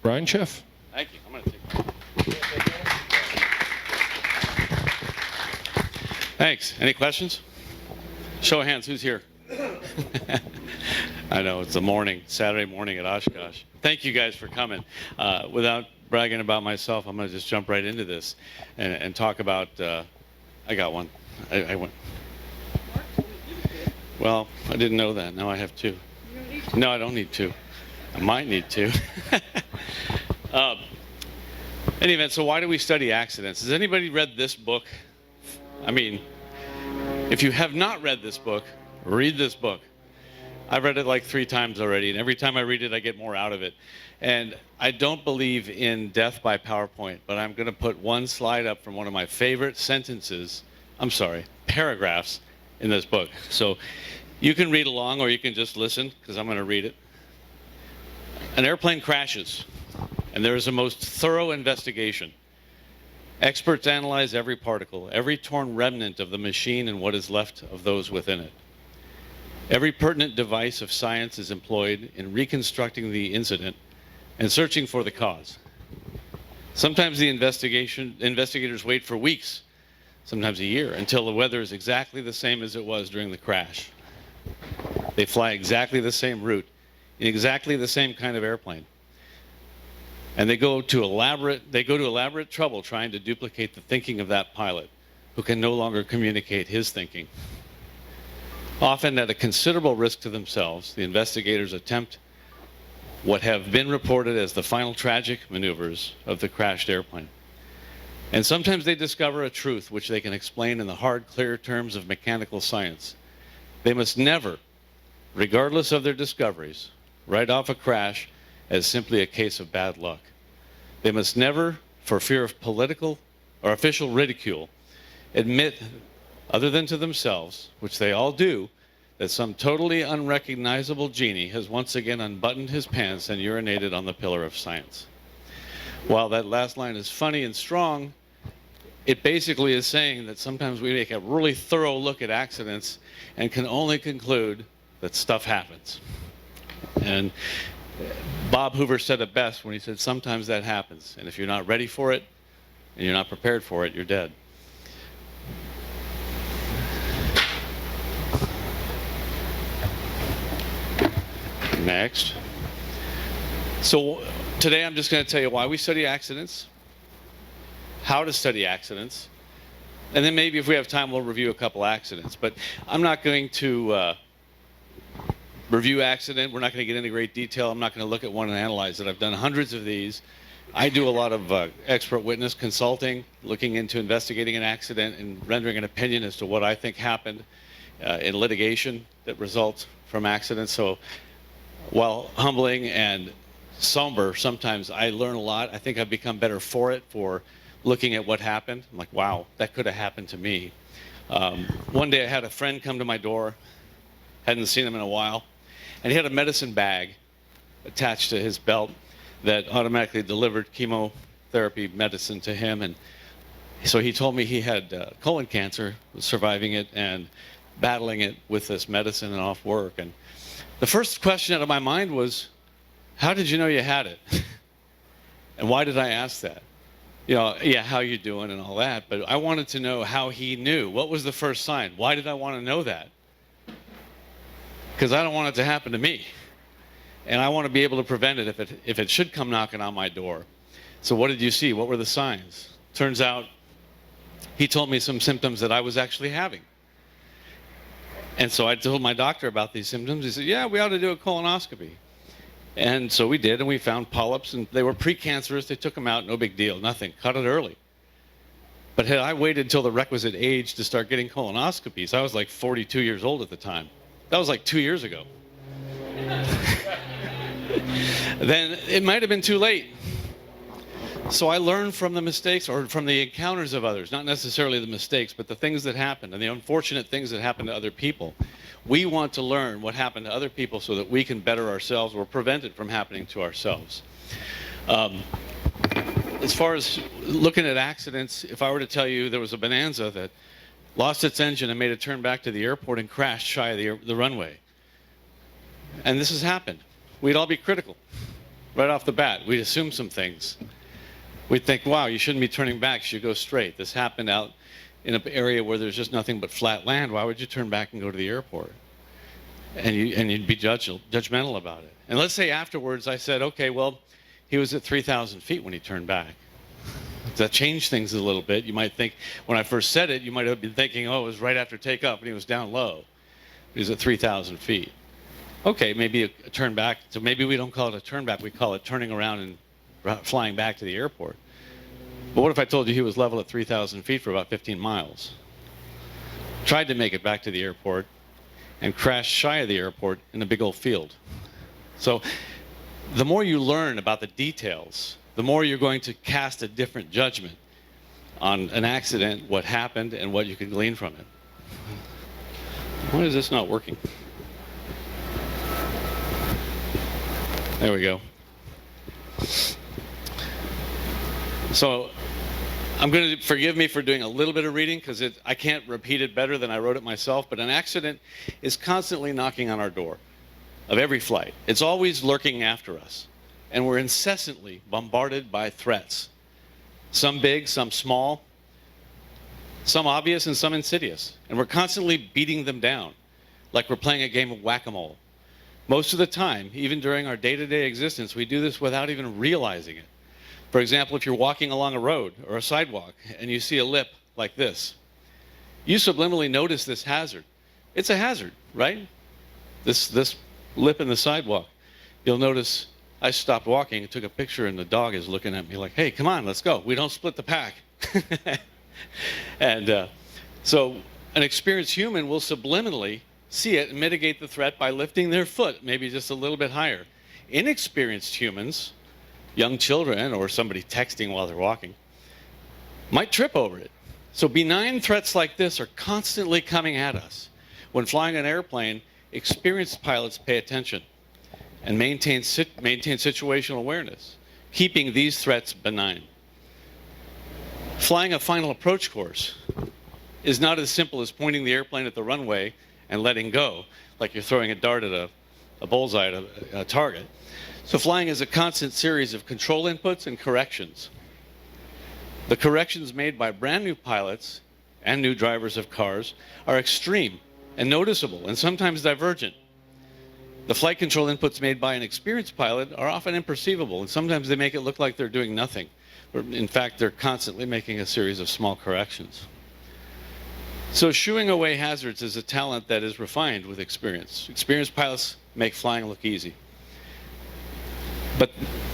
Brian Schiff. Thank you. I'm going to take Thanks. Any questions? Show of hands, who's here? I know, it's a morning, Saturday morning at Oshkosh. Thank you guys for coming. Without bragging about myself, I'm going to just jump right into this and talk about, I got one. I went. Well, I didn't know that. Now I have two. No, I don't need two. I might need two. In any event, so why do we study accidents? Has anybody read this book? I mean, if you have not read this book, read this book. I've read it like 3 times already, and every time I read it, I get more out of it. And I don't believe in death by PowerPoint, but I'm going to put one slide up from one of my favorite paragraphs in this book. So you can read along, or you can just listen, because I'm going to read it. An airplane crashes, and there is a most thorough investigation. Experts analyze every particle, every torn remnant of the machine and what is left of those within it. Every pertinent device of science is employed in reconstructing the incident and searching for the cause. Sometimes the investigators wait for weeks, sometimes a year, until the weather is exactly the same as it was during the crash. They fly exactly the same route in exactly the same kind of airplane. And they go to elaborate trouble trying to duplicate the thinking of that pilot, who can no longer communicate his thinking. Often at a considerable risk to themselves, the investigators attempt what have been reported as the final tragic maneuvers of the crashed airplane. And sometimes they discover a truth which they can explain in the hard, clear terms of mechanical science. They must never, regardless of their discoveries, write off a crash as simply a case of bad luck. They must never, for fear of political or official ridicule, admit, other than to themselves, which they all do, that some totally unrecognizable genie has once again unbuttoned his pants and urinated on the pillar of science. While that last line is funny and strong, it basically is saying that sometimes we make a really thorough look at accidents and can only conclude that stuff happens. And Bob Hoover said it best when he said, sometimes that happens, and if you're not ready for it and you're not prepared for it, you're dead. Next. So today I'm just going to tell you why we study accidents, how to study accidents, and then maybe if we have time we'll review a couple accidents. But I'm not going to review accident. We're not going to get into great detail. I'm not going to look at one and analyze it. I've done hundreds of these. I do a lot of expert witness consulting, looking into investigating an accident and rendering an opinion as to what I think happened in litigation that results from accidents. So while humbling and somber, sometimes I learn a lot. I think I've become better for it, for looking at what happened. I'm like, wow, that could have happened to me. One day I had a friend come to my door, hadn't seen him in a while, and he had a medicine bag attached to his belt that automatically delivered chemotherapy medicine to him. And so he told me he had colon cancer, was surviving it and battling it with this medicine and off work. And the first question out of my mind was, how did you know you had it? And why did I ask that? You know, yeah, how you doing and all that, but I wanted to know how he knew. What was the first sign? Why did I want to know that? Because I don't want it to happen to me. And I want to be able to prevent it if it should come knocking on my door. So what did you see? What were the signs? Turns out he told me some symptoms that I was actually having. And so I told my doctor about these symptoms. He said, yeah, we ought to do a colonoscopy. And so we did, and we found polyps, and they were precancerous. They took them out, no big deal, nothing. Cut it early. But had I waited until the requisite age to start getting colonoscopies, I was like 42 years old at the time. That was like 2 years ago. Then it might have been too late. So I learned from the mistakes, or from the encounters of others, not necessarily the mistakes, but the things that happened and the unfortunate things that happened to other people. We want to learn what happened to other people so that we can better ourselves or prevent it from happening to ourselves. As far as looking at accidents, if I were to tell you there was a Bonanza that lost its engine and made a turn back to the airport and crashed shy of the runway, and this has happened, we'd all be critical. right off the bat. We'd assume some things. We'd think, wow, you shouldn't be turning back, you should go straight. This happened out in an area where there's just nothing but flat land. Why would you turn back and go to the airport? And you'd be judgmental about it. And let's say afterwards I said, okay, well, he was at 3,000 feet when he turned back. That changed things a little bit. You might think, when I first said it, you might have been thinking, oh, it was right after takeoff and he was down low. He was at 3,000 feet. Okay, maybe a turn back. So maybe we don't call it a turn back, we call it turning around and flying back to the airport. But what if I told you he was level at 3,000 feet for about 15 miles? Tried to make it back to the airport and crashed shy of the airport in a big old field. So the more you learn about the details, the more you're going to cast a different judgment on an accident, what happened, and what you can glean from it. Why is this not working? There we go. So I'm going to forgive me for doing a little bit of reading because I can't repeat it better than I wrote it myself, but an accident is constantly knocking on our door of every flight. It's always lurking after us, and we're incessantly bombarded by threats. Some big, some small, some obvious and some insidious, and we're constantly beating them down like we're playing a game of whack-a-mole. Most of the time, even during our day-to-day existence, we do this without even realizing it. For example, if you're walking along a road or a sidewalk and you see a lip like this, you subliminally notice this hazard. It's a hazard, right? This lip in the sidewalk. You'll notice I stopped walking and took a picture, and the dog is looking at me like, hey, come on, let's go. We don't split the pack. And so an experienced human will subliminally see it and mitigate the threat by lifting their foot maybe just a little bit higher. Inexperienced humans, young children or somebody texting while they're walking, might trip over it. So benign threats like this are constantly coming at us. When flying an airplane, experienced pilots pay attention and maintain situational awareness, keeping these threats benign. Flying a final approach course is not as simple as pointing the airplane at the runway and letting go, like you're throwing a dart at a bullseye at a target. So flying is a constant series of control inputs and corrections. The corrections made by brand new pilots and new drivers of cars are extreme and noticeable and sometimes divergent. The flight control inputs made by an experienced pilot are often imperceivable, and sometimes they make it look like they're doing nothing. In fact, they're constantly making a series of small corrections. So shooing away hazards is a talent that is refined with experience. Experienced pilots make flying look easy. But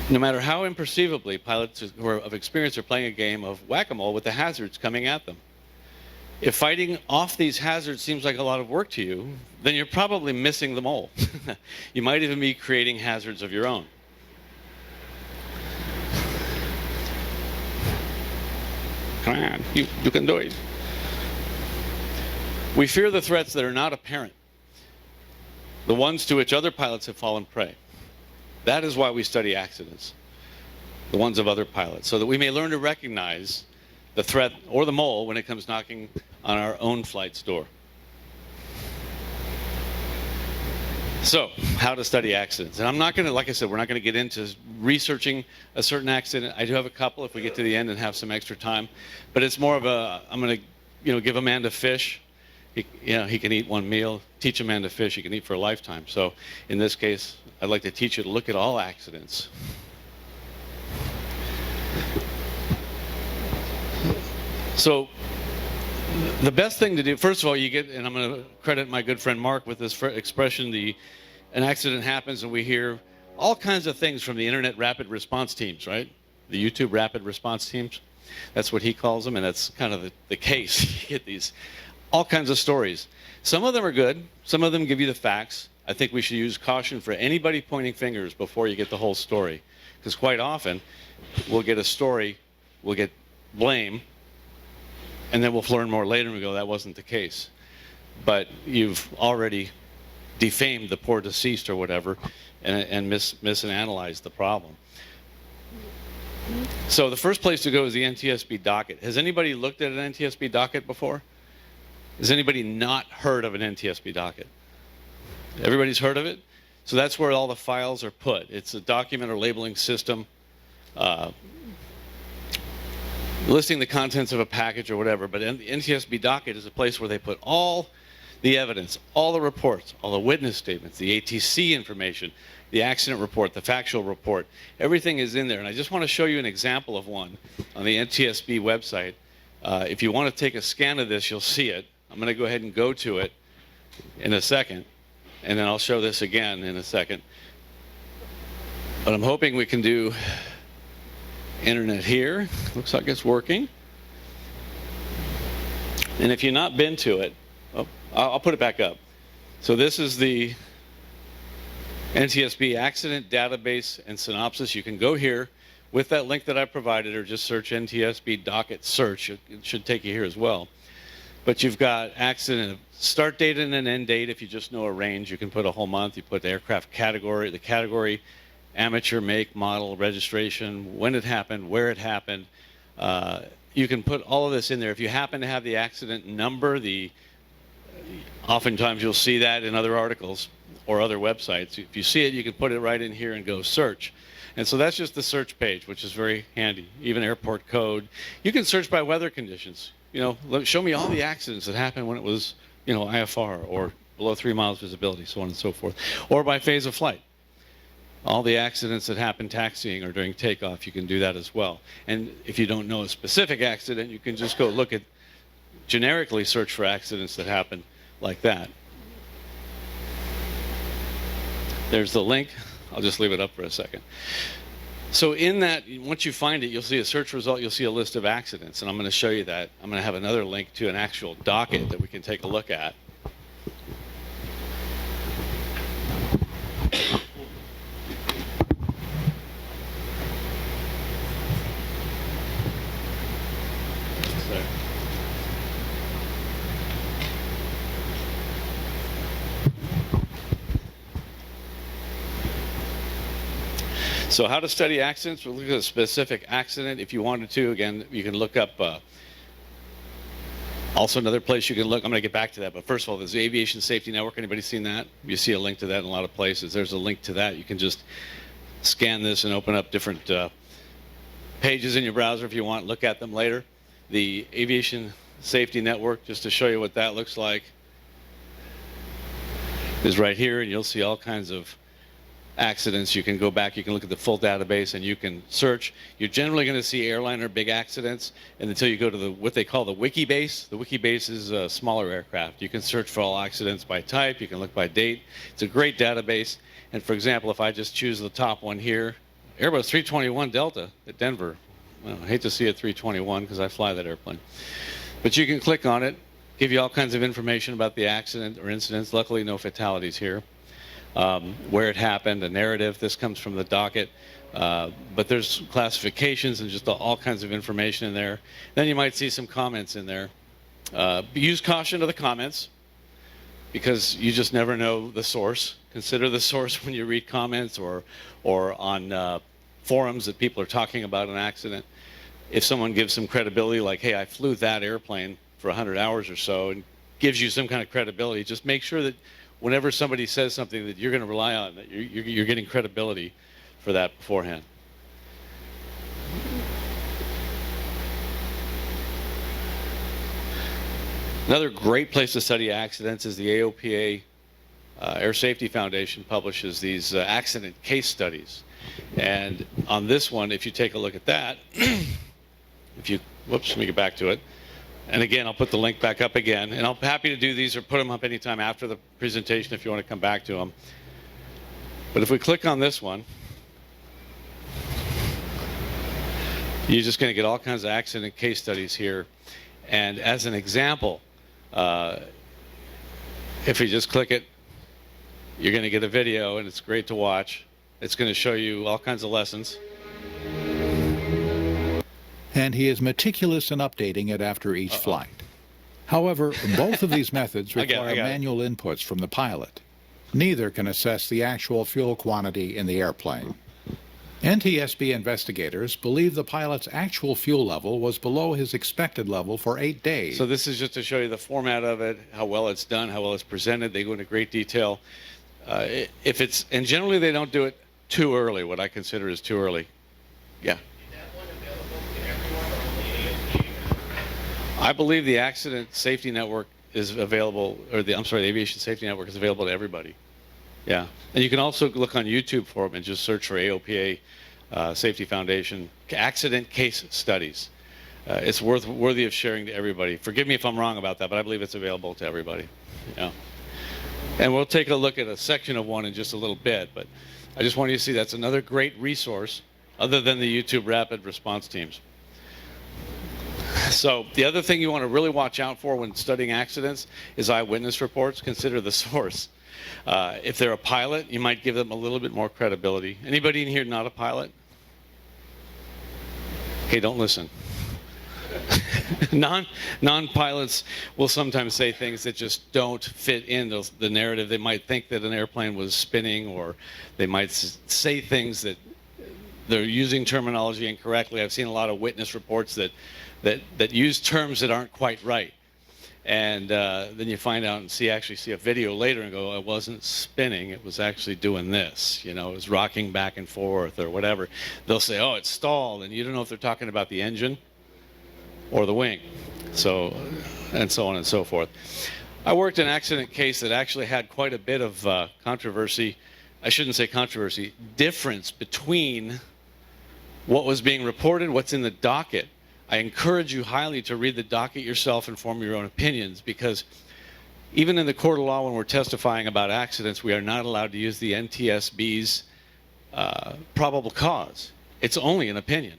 no matter how imperceivably pilots who are of experience are playing a game of whack-a-mole with the hazards coming at them. If fighting off these hazards seems like a lot of work to you, then you're probably missing the mole. You might even be creating hazards of your own. Come on, you can do it. We fear the threats that are not apparent, the ones to which other pilots have fallen prey. That is why we study accidents, the ones of other pilots, so that we may learn to recognize the threat or the mole when it comes knocking on our own flight's door. So, how to study accidents. And I'm not going to, like I said, we're not going to get into researching a certain accident. I do have a couple if we get to the end and have some extra time. But it's more of a, I'm going to, give a man to fish. He can eat one meal. Teach a man to fish, he can eat for a lifetime. So, in this case, I'd like to teach you to look at all accidents. So, the best thing to do, first of all, you get, and I'm going to credit my good friend Mark with this expression, an accident happens and we hear all kinds of things from the internet rapid response teams, right? The YouTube rapid response teams. That's what he calls them, and that's kind of the case. You get these, all kinds of stories. Some of them are good. Some of them give you the facts. I think we should use caution for anybody pointing fingers before you get the whole story. Because quite often, we'll get a story, we'll get blame, and then we'll learn more later and we go, that wasn't the case. But you've already defamed the poor deceased or whatever and misanalyzed the problem. So the first place to go is the NTSB docket. Has anybody looked at an NTSB docket before? Has anybody not heard of an NTSB docket? Everybody's heard of it? So that's where all the files are put. It's a document or labeling system listing the contents of a package or whatever. But the NTSB docket is a place where they put all the evidence, all the reports, all the witness statements, the ATC information, the accident report, the factual report. Everything is in there. And I just want to show you an example of one on the NTSB website. If you want to take a scan of this, you'll see it. I'm going to go ahead and go to it in a second, and then I'll show this again in a second. But I'm hoping we can do internet here. Looks like it's working. And if you've not been to it, I'll put it back up. So this is the NTSB accident database and synopsis. You can go here with that link that I provided, or just search NTSB docket search. It should take you here as well. But you've got accident start date and an end date. If you just know a range, you can put a whole month. You put the aircraft category, the category, amateur, make, model, registration, when it happened, where it happened. You can put all of this in there. If you happen to have the accident number, oftentimes you'll see that in other articles or other websites. If you see it, you can put it right in here and go search. And so that's just the search page, which is very handy. Even airport code. You can search by weather conditions. Show me all the accidents that happened when it was, IFR or below 3 miles visibility, so on and so forth. Or by phase of flight. All the accidents that happen taxiing or during takeoff, you can do that as well. And if you don't know a specific accident, you can just go look at, generically search for accidents that happen like that. There's the link. I'll just leave it up for a second. So in that, once you find it, you'll see a search result, you'll see a list of accidents, and I'm going to show you that. I'm going to have another link to an actual docket that we can take a look at. So how to study accidents? We'll look at a specific accident. If you wanted to, again, you can look up, also another place you can look, I'm going to get back to that, but first of all, there's the Aviation Safety Network. Anybody seen that? You see a link to that in a lot of places. There's a link to that. You can just scan this and open up different pages in your browser if you want, look at them later. The Aviation Safety Network, just to show you what that looks like, is right here, and you'll see all kinds of accidents. You can go back, you can look at the full database, and you can search. You're generally going to see airline or big accidents, and until you go to what they call the wiki base. The wiki base is a smaller aircraft. You can search for all accidents by type. You can look by date. It's a great database. And for example, if I just choose the top one here, Airbus 321 Delta at Denver. Well, I hate to see a 321 because I fly that airplane. But you can click on it, give you all kinds of information about the accident or incidents. Luckily, no fatalities here. Where it happened, a narrative. This comes from the docket, but there's classifications and just all kinds of information in there. Then you might see some comments in there. Use caution to the comments, because you just never know the source. Consider the source when you read comments or on forums that people are talking about an accident. If someone gives some credibility, like, hey, I flew that airplane for 100 hours or so, and gives you some kind of credibility, just make sure that whenever somebody says something that you're going to rely on, that you're getting credibility for that beforehand. Another great place to study accidents is the AOPA Air Safety Foundation publishes these accident case studies. And on this one, if you take a look at that, whoops, let me get back to it. And again, I'll put the link back up again. And I'm happy to do these or put them up anytime after the presentation if you want to come back to them. But if we click on this one, you're just going to get all kinds of accident case studies here. And as an example, if you just click it, you're going to get a video, and it's great to watch. It's going to show you all kinds of lessons. And he is meticulous in updating it after each flight. However, both of these methods require manual inputs from the pilot. Neither can assess the actual fuel quantity in the airplane. NTSB investigators believe the pilot's actual fuel level was below his expected level for 8 days. So this is just to show you the format of it, how well it's done, how well it's presented. They go into great detail. If it's, and generally they don't do it too early, what I consider is too early. Yeah. I believe the accident safety network is available, or the aviation safety network is available to everybody. Yeah, and you can also look on YouTube for them and just search for AOPA Safety Foundation accident case studies. It's worthy of sharing to everybody. Forgive me if I'm wrong about that, but I believe it's available to everybody. Yeah. And we'll take a look at a section of one in just a little bit, but I just want you to see that's another great resource other than the YouTube rapid response teams. So the other thing you want to really watch out for when studying accidents is eyewitness reports. Consider the source. If they're a pilot, you might give them a little bit more credibility. Anybody in here not a pilot? Okay, don't listen. Non-pilots will sometimes say things that just don't fit in the narrative. They might think that an airplane was spinning, or they might say things that they're using terminology incorrectly. I've seen a lot of witness reports that use terms that aren't quite right. And then you find out and actually see a video later and go, it wasn't spinning, it was actually doing this. You know, it was rocking back and forth or whatever. They'll say, oh, it's stalled, and you don't know if they're talking about the engine or the wing. So, and so on and so forth. I worked an accident case that actually had quite a bit of controversy. I shouldn't say controversy, difference between what was being reported, what's in the docket. I encourage you highly to read the docket yourself and form your own opinions, because even in the court of law when we're testifying about accidents, we are not allowed to use the NTSB's probable cause. It's only an opinion.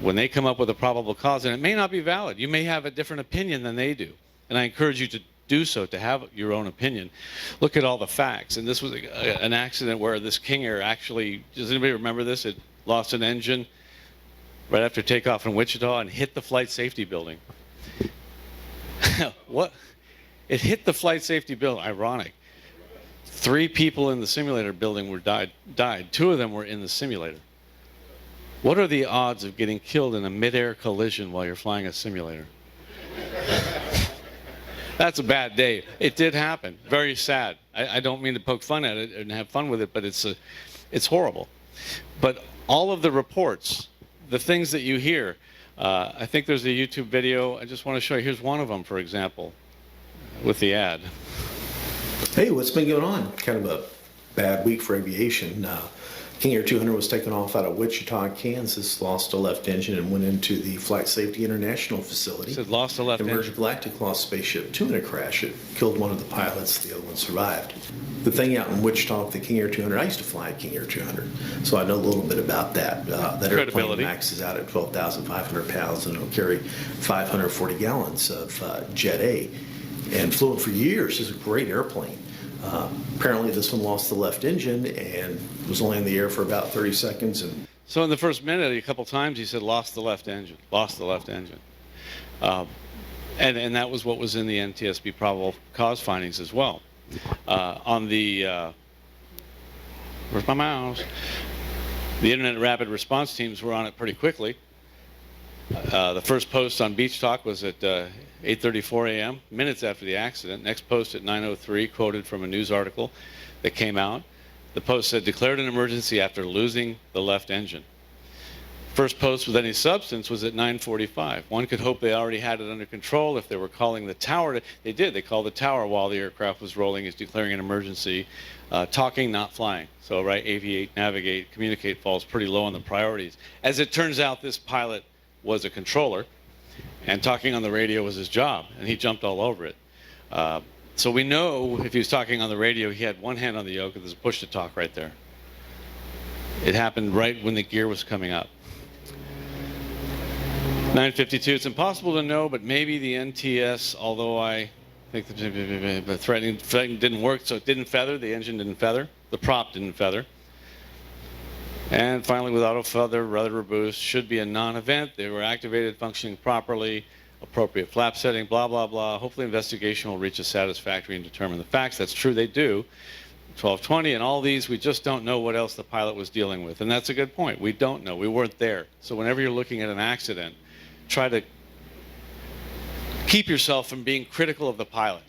When they come up with a probable cause, and it may not be valid, you may have a different opinion than they do. And I encourage you to do so, to have your own opinion. Look at all the facts. And this was an accident where this King Air actually, does anybody remember this? It lost an engine right after takeoff in Wichita and hit the flight safety building. What? It hit the flight safety building. Ironic. 3 people in the simulator building died. 2 of them were in the simulator. What are the odds of getting killed in a mid-air collision while you're flying a simulator? That's a bad day. It did happen. Very sad. I don't mean to poke fun at it and have fun with it, but it's horrible. But all of the reports, the things that you hear, I think there's a YouTube video. I just want to show you. Here's one of them, for example, with the ad. Hey, what's been going on? Kind of a bad week for aviation. King Air 200 was taken off out of Wichita, Kansas, lost a left engine and went into the Flight Safety International facility. It said lost a left engine. Emerged Galactic lost spaceship 2 in a crash. It killed one of the pilots. The other one survived. The thing out in Wichita with the King Air 200, I used to fly a King Air 200, so I know a little bit about that. That airplane maxes out at 12,500 pounds and it'll carry 540 gallons of Jet A. And flew it for years. It's a great airplane. Apparently this one lost the left engine and was only in the air for about 30 seconds. And so in the first minute, a couple times, he said, lost the left engine, lost the left engine. And that was what was in the NTSB probable cause findings as well. On the, where's my mouse? The Internet Rapid Response teams were on it pretty quickly. The first post on Beach Talk was at 8:34 a.m., minutes after the accident. Next post at 9:03, quoted from a news article that came out. The post said, declared an emergency after losing the left engine. First post with any substance was at 9:45. One could hope they already had it under control if they were calling the tower. They did. They called the tower while the aircraft was rolling, is declaring an emergency. Talking, not flying. So, right, aviate, navigate, communicate falls pretty low on the priorities. As it turns out, this pilot was a controller, and talking on the radio was his job, and he jumped all over it. So we know if he was talking on the radio, he had one hand on the yoke, and there's a push to talk right there. It happened right when the gear was coming up. 9:52, it's impossible to know, but maybe the NTS, although I think the threatening didn't work, so it didn't feather, the engine didn't feather, the prop didn't feather. And finally, with auto feather, rudder boost, should be a non-event. They were activated, functioning properly, appropriate flap setting, blah, blah, blah. Hopefully investigation will reach a satisfactory and determine the facts. That's true, they do. 1220 and all these, we just don't know what else the pilot was dealing with. And that's a good point. We don't know. We weren't there. So whenever you're looking at an accident, try to keep yourself from being critical of the pilot.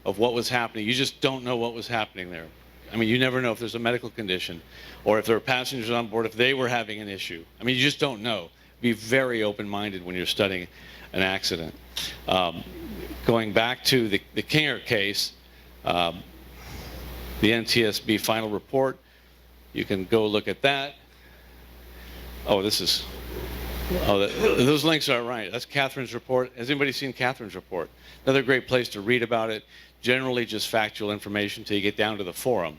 of what was happening. You just don't know what was happening there. I mean, you never know if there's a medical condition or if there are passengers on board, if they were having an issue. I mean, you just don't know. Be very open-minded when you're studying an accident. Going back to the King Air case, the NTSB final report, you can go look at that. Oh, those links are right. That's Catherine's report. Has anybody seen Catherine's report? Another great place to read about it. Generally just factual information until you get down to the forum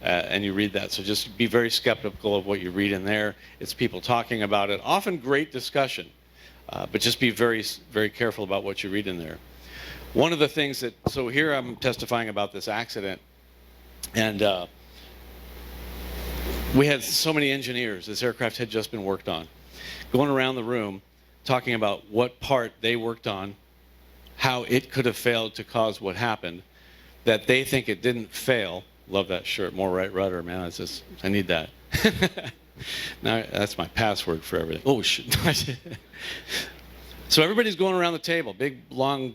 and you read that. So just be very skeptical of what you read in there. It's people talking about it. Often great discussion, but just be very, very careful about what you read in there. One of the things that, so here I'm testifying about this accident, and we had so many engineers. This aircraft had just been worked on, going around the room talking about what part they worked on, how it could have failed to cause what happened, that they think it didn't fail. Love that shirt, more right rudder, man. It's just, I need that. Now that's my password for everything. Oh shit. So everybody's going around the table, big long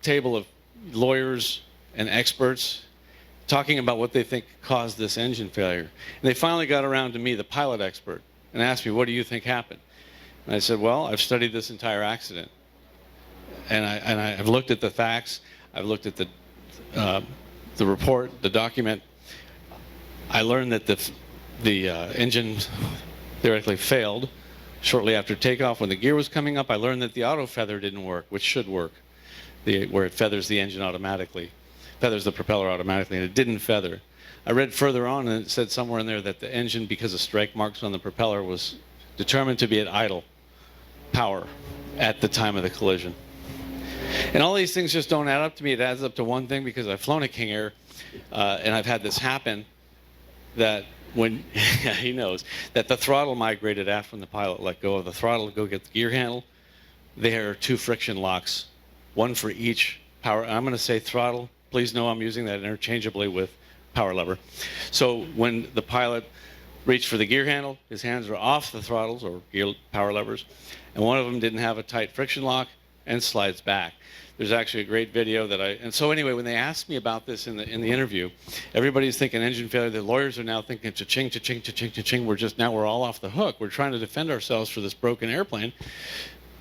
table of lawyers and experts, talking about what they think caused this engine failure. And they finally got around to me, the pilot expert, and asked me, what do you think happened? And I said, well, I've studied this entire accident. And I've looked at the facts. I've looked at the report, the document. I learned that the engine theoretically failed shortly after takeoff. When the gear was coming up, I learned that the auto feather didn't work, which should work, where it feathers the engine automatically, feathers the propeller automatically, and it didn't feather. I read further on, and it said somewhere in there that the engine, because of strike marks on the propeller, was determined to be at idle power at the time of the collision. And all these things just don't add up to me. It adds up to one thing, because I've flown a King Air, and I've had this happen, that when, yeah, he knows, that the throttle migrated after when the pilot let go of the throttle to go get the gear handle. There are 2 friction locks, one for each power. I'm going to say throttle. Please know I'm using that interchangeably with power lever. So when the pilot reached for the gear handle, his hands were off the throttles or gear power levers, and one of them didn't have a tight friction lock and slides back. There's actually a great video that and so anyway, when they asked me about this in the interview, everybody's thinking engine failure. The lawyers are now thinking cha-ching, cha-ching, cha-ching, cha-ching. We're all off the hook. We're trying to defend ourselves for this broken airplane.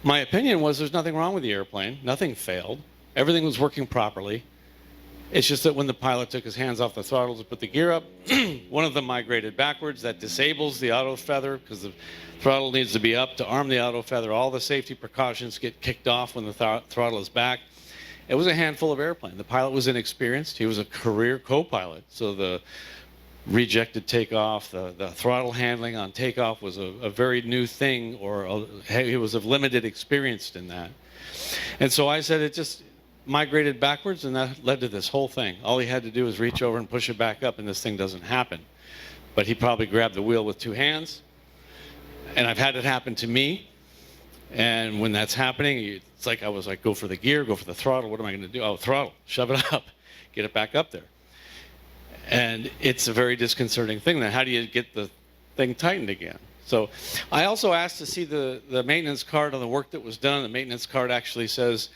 My opinion was there's nothing wrong with the airplane. Nothing failed. Everything was working properly. It's just that when the pilot took his hands off the throttle to put the gear up, one of them migrated backwards. That disables the auto feather, because the throttle needs to be up to arm the auto feather. All the safety precautions get kicked off when the throttle is back. It was a handful of airplane. The pilot was inexperienced. He was a career co-pilot. So the rejected takeoff, the throttle handling on takeoff was a very new thing, or he was of limited experience in that. And so I said it just migrated backwards, and that led to this whole thing. All he had to do was reach over and push it back up, and this thing doesn't happen. But he probably grabbed the wheel with 2 hands, and I've had it happen to me. And when that's happening, it's like I was like, go for the gear, go for the throttle. What am I going to do? Oh, throttle, shove it up, get it back up there. And it's a very disconcerting thing. Then how do you get the thing tightened again? So I also asked to see the maintenance card on the work that was done. The maintenance card actually says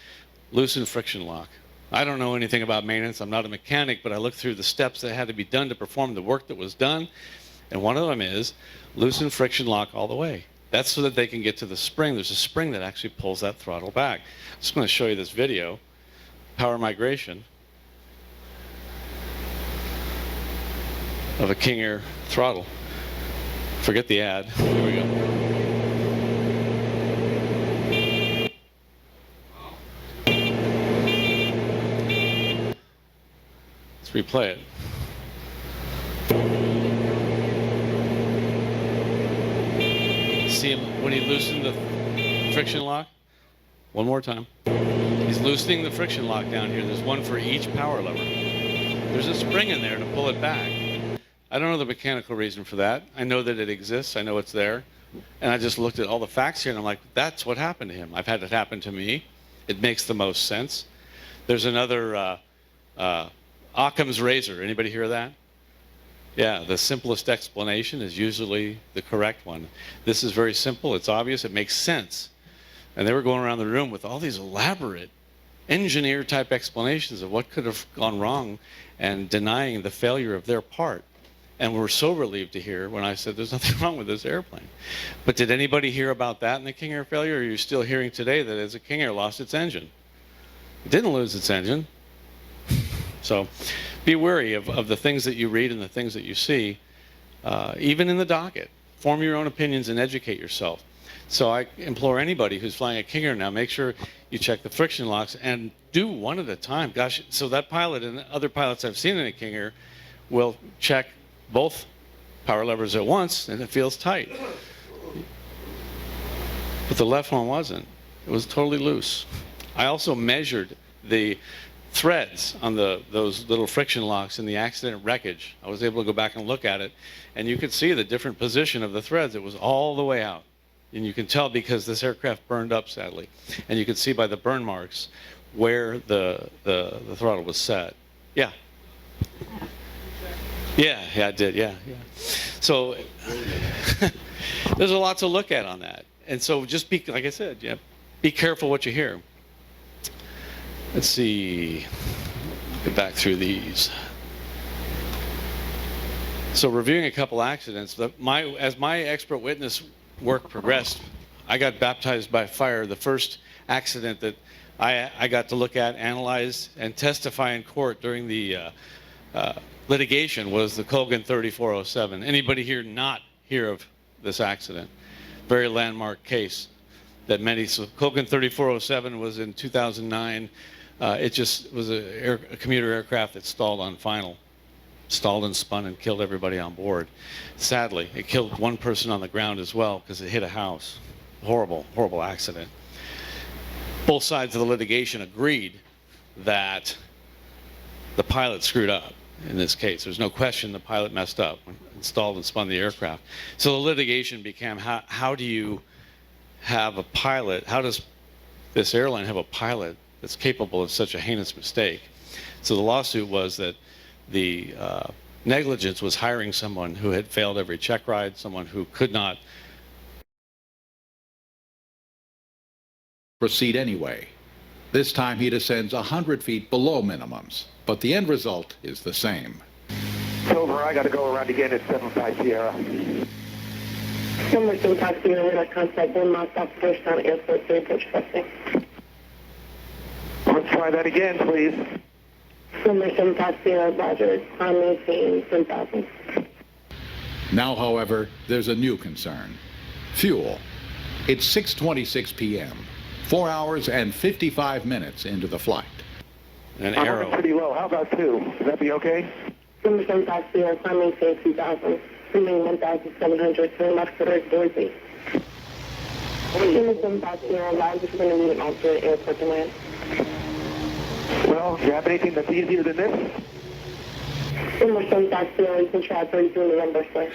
loosen friction lock. I don't know anything about maintenance. I'm not a mechanic, but I looked through the steps that had to be done to perform the work that was done. And one of them is loosen friction lock all the way. That's so that they can get to the spring. There's a spring that actually pulls that throttle back. I'm just going to show you this video, power migration of a King Air throttle. Forget the ad. Here we go. Let's replay it. See him when he loosened the friction lock? One more time. He's loosening the friction lock down here. There's one for each power lever. There's a spring in there to pull it back. I don't know the mechanical reason for that. I know that it exists. I know it's there. And I just looked at all the facts here, and I'm like, that's what happened to him. I've had it happen to me. It makes the most sense. There's another Occam's razor. Anybody hear that? Yeah, the simplest explanation is usually the correct one. This is very simple. It's obvious. It makes sense. And they were going around the room with all these elaborate engineer type explanations of what could have gone wrong and denying the failure of their part. And we're so relieved to hear when I said there's nothing wrong with this airplane. But did anybody hear about that in the King Air failure? Or are you still hearing today that as a King Air lost its engine? It didn't lose its engine. So be wary of the things that you read and the things that you see, even in the docket. Form your own opinions and educate yourself. So I implore anybody who's flying a King Air now, make sure you check the friction locks and do one at a time. Gosh, so that pilot and other pilots I've seen in a King Air will check both power levers at once and it feels tight. But the left one wasn't. It was totally loose. I also measured the threads on those little friction locks in the accident wreckage. I was able to go back and look at it, and you could see the different position of the threads. It was all the way out. And you can tell because this aircraft burned up, sadly. And you can see by the burn marks where the throttle was set. Yeah. Yeah, I did, yeah. So there's a lot to look at on that. And so just be, like I said, yeah, be careful what you hear. Let's see, get back through these. So reviewing a couple accidents, as my expert witness work progressed, I got baptized by fire. The first accident that I got to look at, analyze, and testify in court during the litigation was the Colgan 3407. Anybody here not hear of this accident? Very landmark case that many, so Colgan 3407 was in 2009. It just was a commuter aircraft that stalled on final. Stalled and spun and killed everybody on board. Sadly, it killed one person on the ground as well because it hit a house. Horrible, horrible accident. Both sides of the litigation agreed that the pilot screwed up in this case. There's no question the pilot messed up when stalled and spun the aircraft. So the litigation became how do you have a pilot, how does this airline have a pilot that's capable of such a heinous mistake? So the lawsuit was that the negligence was hiring someone who had failed every check ride, someone who could not proceed anyway. This time he descends 100 feet below minimums, but the end result is the same. Silver, I got to go around again at 75 Sierra. Number 75 Sierra, radar contact 1 mile south Georgetown Airport, 3 approach crossing. Let's try that again, please. Number 75 Sierra, Roger, climb maintain 10,000. Now, however, there's a new concern. Fuel. It's 6:26 p.m., 4 hours and 55 minutes into the flight. An I'm arrow. running pretty low. How about 2? Would that be okay? Number 75 Sierra, climb maintain 2,000. Remain 1,700, turn left quarter, Boise. Number 75 Sierra, live, if you're going to need an alternate airport to land. Well, do you have anything that's easier than this? Number 75 Sierra, you can try 32 November, sir.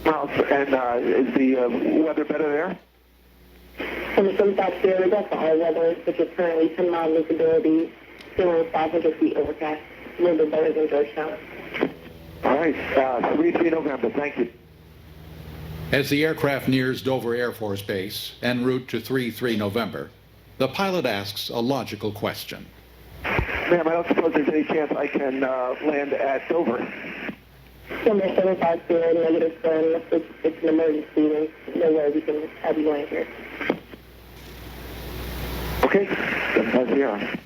Well, and is the weather better there? Number 75 Sierra, that's all weather, which is currently 10 mile visibility, still 500 feet overcast, a little bit better than Georgetown. All right, 3 November, thank you. As the aircraft nears Dover Air Force Base en route to 3 November, the pilot asks a logical question. Ma'am, I don't suppose there's any chance I can land at Dover. Number 75 Sierra, negative sir, it's an emergency, there's no way we can have you land here. Okay, 75 Sierra.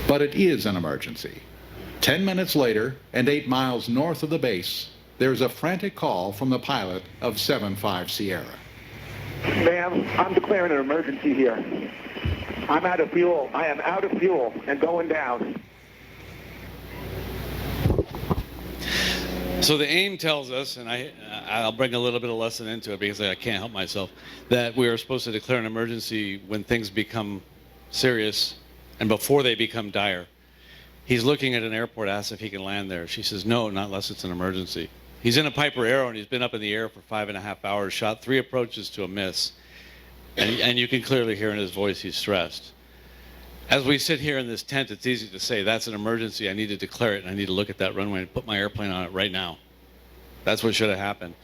But it is an emergency. 10 minutes later, and 8 miles north of the base, there's a frantic call from the pilot of 75 Sierra. Ma'am, I'm declaring an emergency here. I'm out of fuel. I am out of fuel and going down. So the AIM tells us, and I'll bring a little bit of lesson into it because I can't help myself, that we are supposed to declare an emergency when things become serious and before they become dire. He's looking at an airport, asks if he can land there. She says, no, not unless it's an emergency. He's in a Piper Arrow, and he's been up in the air for 5.5 hours, shot 3 approaches to a miss. And you can clearly hear in his voice he's stressed. As we sit here in this tent, it's easy to say, that's an emergency. I need to declare it, and I need to look at that runway and put my airplane on it right now. That's what should have happened.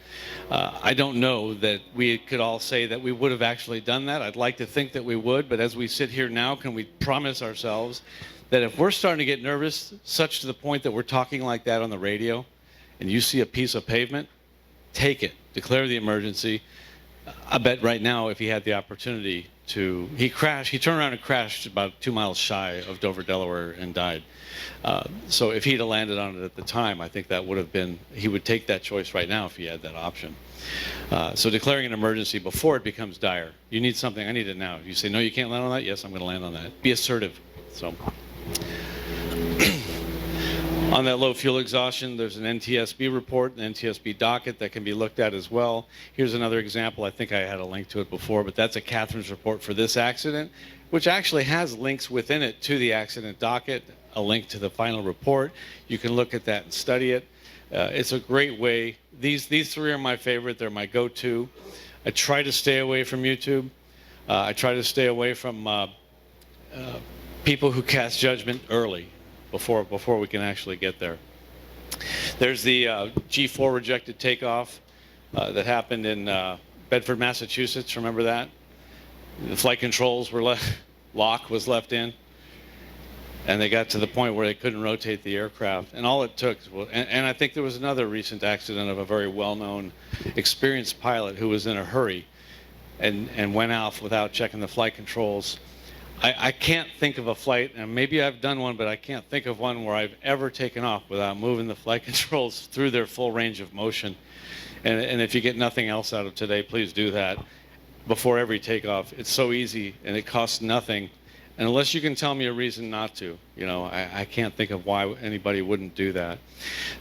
I don't know that we could all say that we would have actually done that. I'd like to think that we would, but as we sit here now, can we promise ourselves that if we're starting to get nervous, such to the point that we're talking like that on the radio, and you see a piece of pavement, take it, declare the emergency. I bet right now if he had the opportunity to, he turned around and crashed about 2 miles shy of Dover, Delaware, and died. So if he'd have landed on it at the time, I think that would have been, he would take that choice right now if he had that option. So declaring an emergency before it becomes dire. You need something, I need it now. You say, no, you can't land on that? Yes, I'm going to land on that. Be assertive. So. On that low fuel exhaustion, there's an NTSB report, an NTSB docket that can be looked at as well. Here's another example. I think I had a link to it before, but that's a Catherine's report for this accident, which actually has links within it to the accident docket, a link to the final report. You can look at that and study it. It's a great way. These three are my favorite. They're my go-to. I try to stay away from YouTube. I try to stay away from people who cast judgment early, before we can actually get there. There's the G4 rejected takeoff that happened in Bedford, Massachusetts. Remember that? The flight controls were lock was left in, and they got to the point where they couldn't rotate the aircraft. And all it took, and I think there was another recent accident of a very well-known, experienced pilot who was in a hurry and went off without checking the flight controls. I can't think of a flight, and maybe I've done one, but I can't think of one where I've ever taken off without moving the flight controls through their full range of motion. And if you get nothing else out of today, please do that before every takeoff. It's so easy, and it costs nothing. And unless you can tell me a reason not to, you know, I can't think of why anybody wouldn't do that.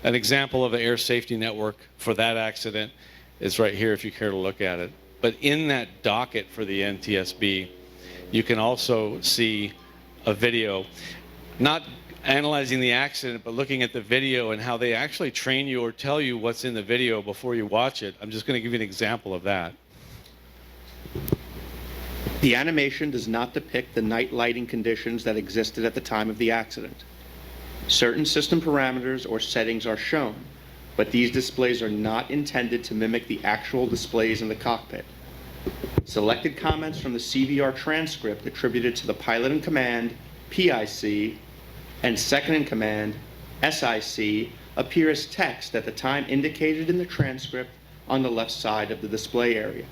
An example of an air safety network for that accident is right here if you care to look at it. But in that docket for the NTSB, you can also see a video, not analyzing the accident, but looking at the video and how they actually train you or tell you what's in the video before you watch it. I'm just going to give you an example of that. The animation does not depict the night lighting conditions that existed at the time of the accident. Certain system parameters or settings are shown, but these displays are not intended to mimic the actual displays in the cockpit. Selected comments from the CVR transcript attributed to the pilot in command, PIC, and second in command, SIC, appear as text at the time indicated in the transcript on the left side of the display area.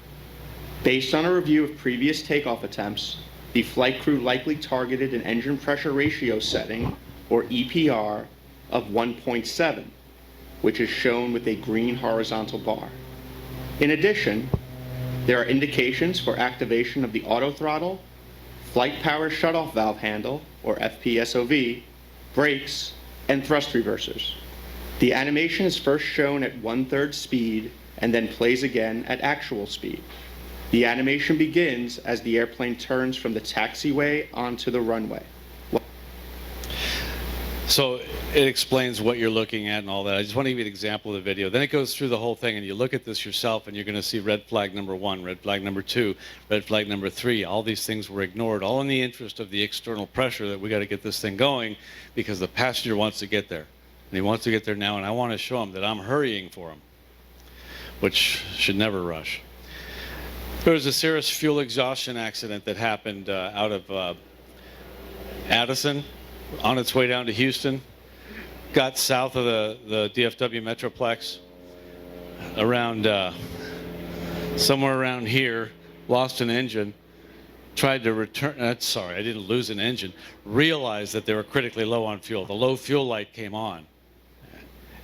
Based on a review of previous takeoff attempts, the flight crew likely targeted an engine pressure ratio setting, or EPR, of 1.7, which is shown with a green horizontal bar. In addition, there are indications for activation of the auto throttle, flight power shutoff valve handle, or FPSOV, brakes, and thrust reversers. The animation is first shown at 1/3 speed and then plays again at actual speed. The animation begins as the airplane turns from the taxiway onto the runway. So it explains what you're looking at and all that. I just want to give you an example of the video. Then it goes through the whole thing, and you look at this yourself, and you're going to see red flag number 1, red flag number 2, red flag number 3. All these things were ignored, all in the interest of the external pressure that we got to get this thing going because the passenger wants to get there. And he wants to get there now, and I want to show him that I'm hurrying for him, which should never rush. There was a serious fuel exhaustion accident that happened out of Addison, on its way down to Houston, got south of the DFW Metroplex, around somewhere around here, lost an engine, tried to return, sorry, I didn't lose an engine, realized that they were critically low on fuel. The low fuel light came on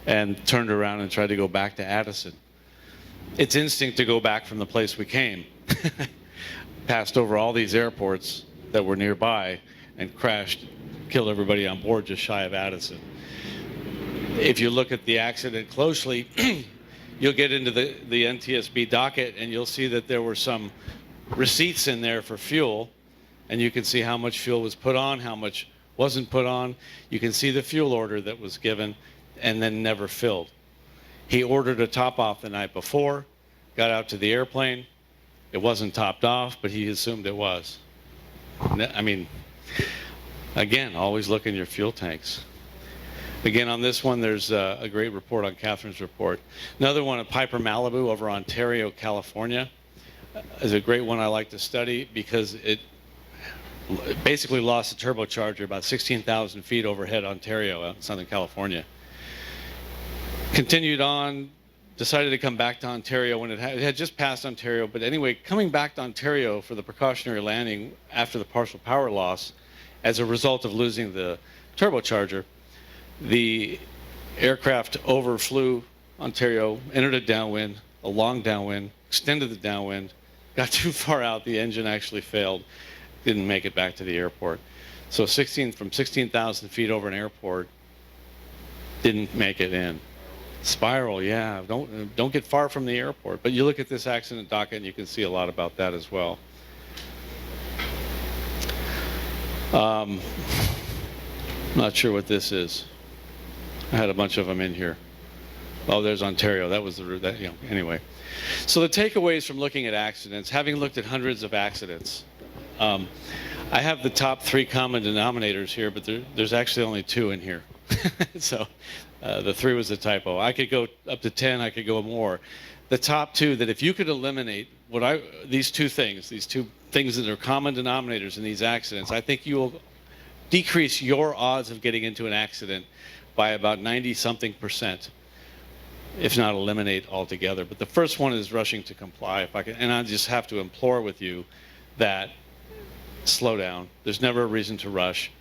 and turned around and tried to go back to Addison. It's instinct to go back from the place we came. Passed over all these airports that were nearby and crashed, killed everybody on board just shy of Addison. If you look at the accident closely, you'll get into the NTSB docket and you'll see that there were some receipts in there for fuel, and you can see how much fuel was put on, how much wasn't put on. You can see the fuel order that was given and then never filled. He ordered a top off the night before, got out to the airplane. It wasn't topped off, but he assumed it was. I mean, again, always look in your fuel tanks. Again, on this one, there's a great report on Catherine's report. Another one at Piper Malibu over Ontario, California, is a great one I like to study because it basically lost a turbocharger about 16,000 feet overhead Ontario out in Southern California. Continued on, decided to come back to Ontario when it had just passed Ontario, but anyway, coming back to Ontario for the precautionary landing after the partial power loss as a result of losing the turbocharger, the aircraft overflew Ontario, entered a downwind, a long downwind, extended the downwind, got too far out, the engine actually failed, didn't make it back to the airport. So from 16,000 feet over an airport, didn't make it in. Spiral, yeah, don't get far from the airport. But you look at this accident docket and you can see a lot about that as well. Not sure what this is. I had a bunch of them in here. Oh, there's Ontario. That was anyway. So the takeaways from looking at accidents, having looked at hundreds of accidents, I have the top 3 common denominators here, but there's actually only 2 in here. So the 3 was a typo. I could go up to 10. I could go more. The top 2 that if you could eliminate these two things that are common denominators in these accidents, I think you will decrease your odds of getting into an accident by about 90-something%, if not eliminate altogether. But the first one is rushing to comply. And I just have to implore with you that slow down. There's never a reason to rush.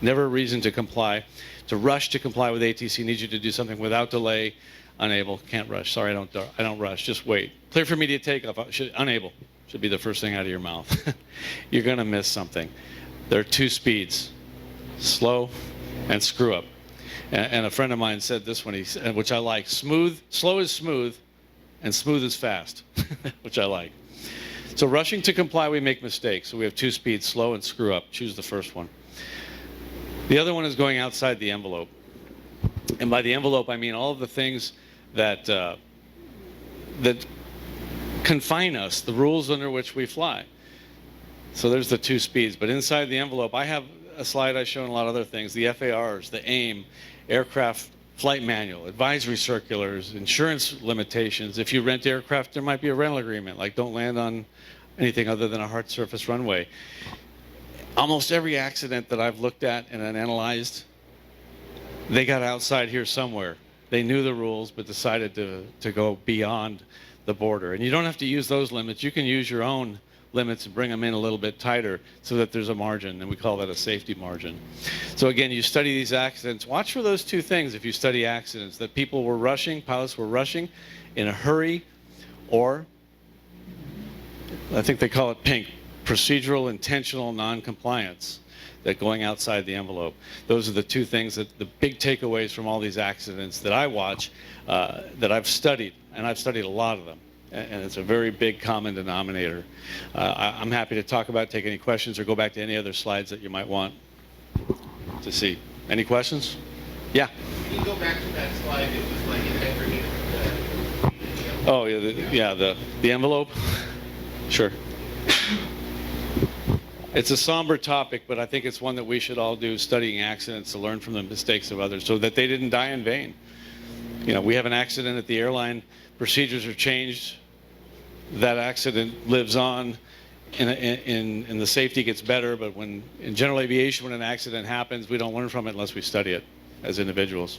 Never a reason to comply. To rush to comply with ATC needs you to do something without delay. Unable, can't rush. Sorry, I don't rush. Just wait. Clear for immediate takeoff. Unable should be the first thing out of your mouth. You're going to miss something. There are 2 speeds: slow and screw up. And a friend of mine said this one, which I like: slow is smooth, and smooth is fast, which I like. So rushing to comply, we make mistakes. So we have 2 speeds: slow and screw up. Choose the first one. The other one is going outside the envelope. And by the envelope, I mean all of the things that confine us, the rules under which we fly. So there's the 2 speeds. But inside the envelope, I have a slide I show and a lot of other things: the FARs, the AIM, aircraft flight manual, advisory circulars, insurance limitations. If you rent aircraft, there might be a rental agreement, like don't land on anything other than a hard surface runway. Almost every accident that I've looked at and analyzed, they got outside here somewhere. They knew the rules, but decided to go beyond the border. And you don't have to use those limits. You can use your own limits and bring them in a little bit tighter so that there's a margin, and we call that a safety margin. So again, you study these accidents. Watch for those 2 things if you study accidents: that people were rushing, pilots were rushing in a hurry, or I think they call it pink, procedural intentional non-compliance, that going outside the envelope. Those are the 2 things, that the big takeaways from all these accidents that I watch, that I've studied, and I've studied a lot of them. And it's a very big common denominator. I'm happy to talk about it, take any questions, or go back to any other slides that you might want to see. Any questions? Yeah? Can you go back to that slide? It was like integrity. Oh, yeah, the envelope? Sure. It's a somber topic, but I think it's one that we should all do, studying accidents to learn from the mistakes of others so that they didn't die in vain. You know, we have an accident at the airline, procedures are changed, that accident lives on, and the safety gets better, but in general aviation, when an accident happens, we don't learn from it unless we study it as individuals.